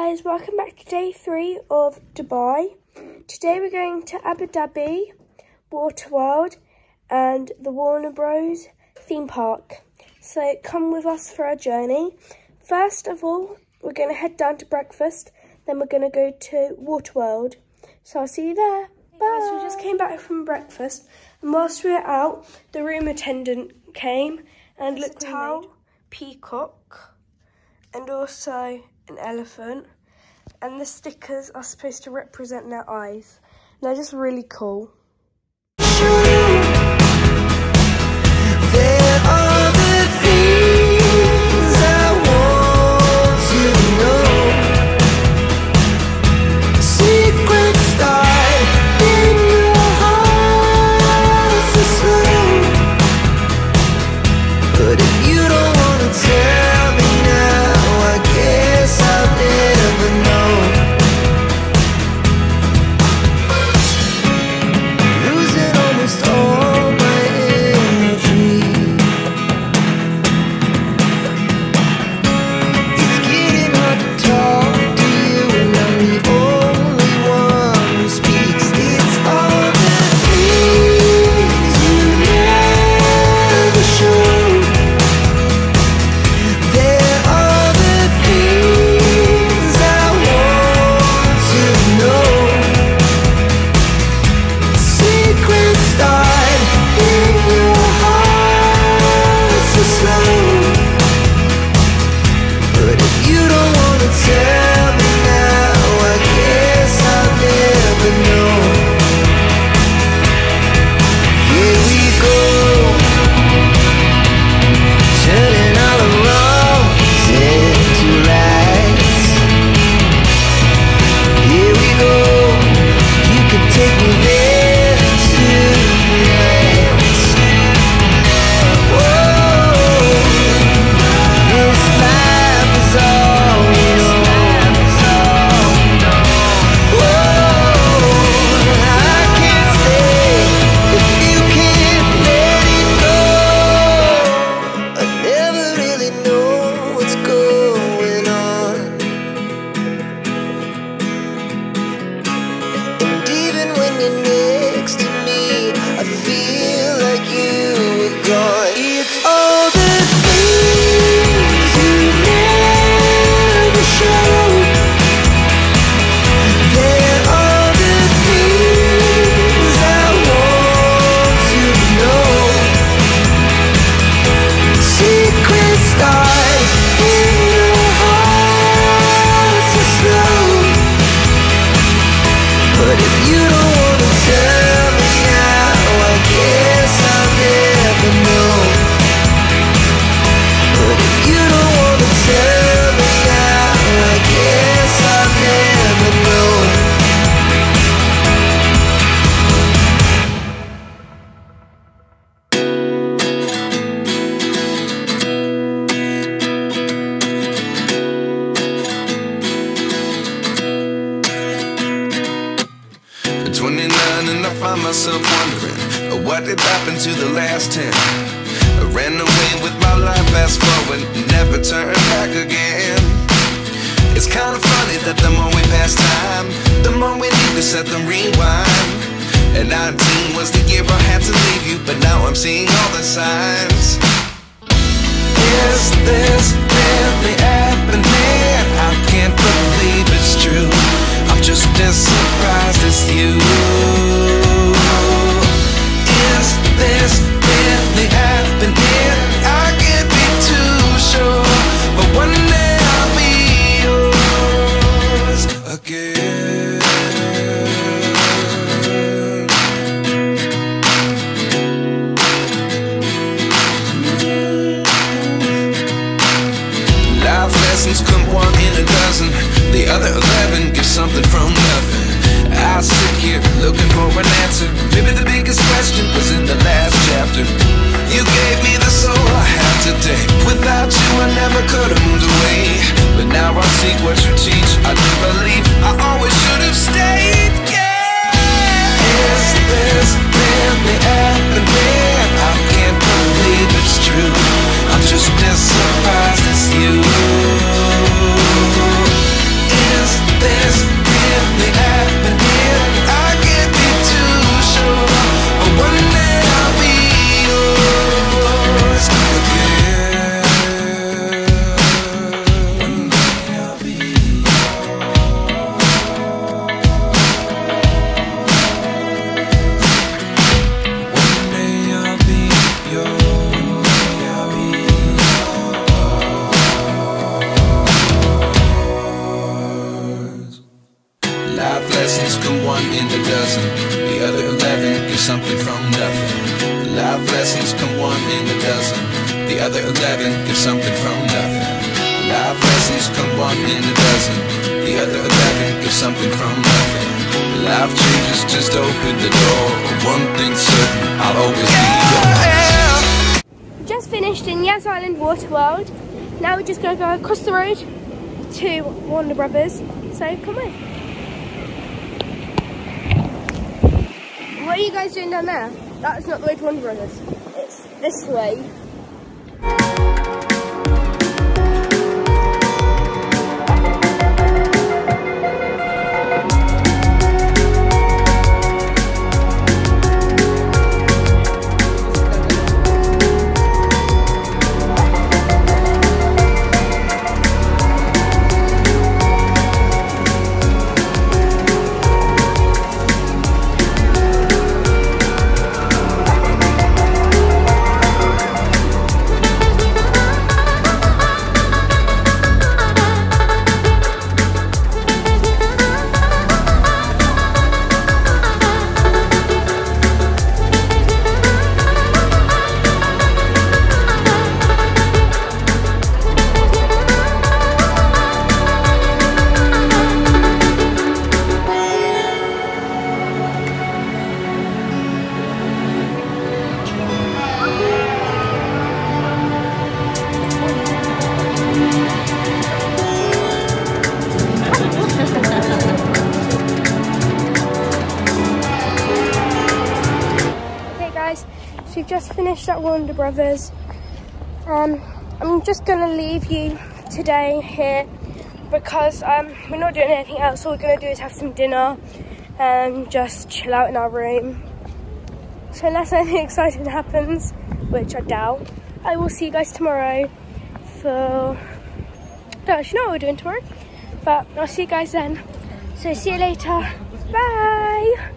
guys, welcome back to day 3 of Dubai. Today we're going to Abu Dhabi, Waterworld and the Warner Bros theme park. So come with us for our journey. First of all, we're going to head down to breakfast, then we're going to go to Waterworld. So I'll see you there. Bye. So we just came back from breakfast, and whilst we were out, the room attendant came and looked at peacock and also an elephant, and the stickers are supposed to represent their eyes. They're just really cool. Myself wondering what did happen to the last 10. I ran away with my life, fast forward, never turn back again. It's kind of funny that the more we pass time, the more we need to set them rewind. And 19 was the year I had to leave you, but now I'm seeing all the signs. Is this really happening? I can't believe it's true. I'm just as surprised as you. Is this really happening? I can't be too sure, but one day I'll be yours again. Life lessons come 1 in a dozen. The other 11 give something from nothing. I sit here looking for an answer. Maybe the biggest question was in the last chapter. You gave me the soul I have today. Without you I never could have moved away. But now I see what you teach. I do believe I always should have stayed. Yeah. Is this really happening? I can't believe it's true. I'm just as surprised as you. Is one in a dozen. The other 11 get something from nothing. Life lessons come one in a dozen. The other 11 get something from nothing. Life lessons come one in a dozen. The other 11 get something from nothing. Life changes, just open the door. One thing's certain, I'll always be yours. Just finished in Yas Waterworld. Now we're just going to go across the road to Warner Brothers. So come on. What are you guys doing down there? That's not the way to Warner Brothers. It's this way. So we've just finished at Warner Brothers. I'm just gonna leave you today here because we're not doing anything else. All we're gonna do is have some dinner and just chill out in our room. So unless anything exciting happens, which I doubt, I will see you guys tomorrow for, I don't actually know what we're doing tomorrow, but I'll see you guys then. So see you later, bye.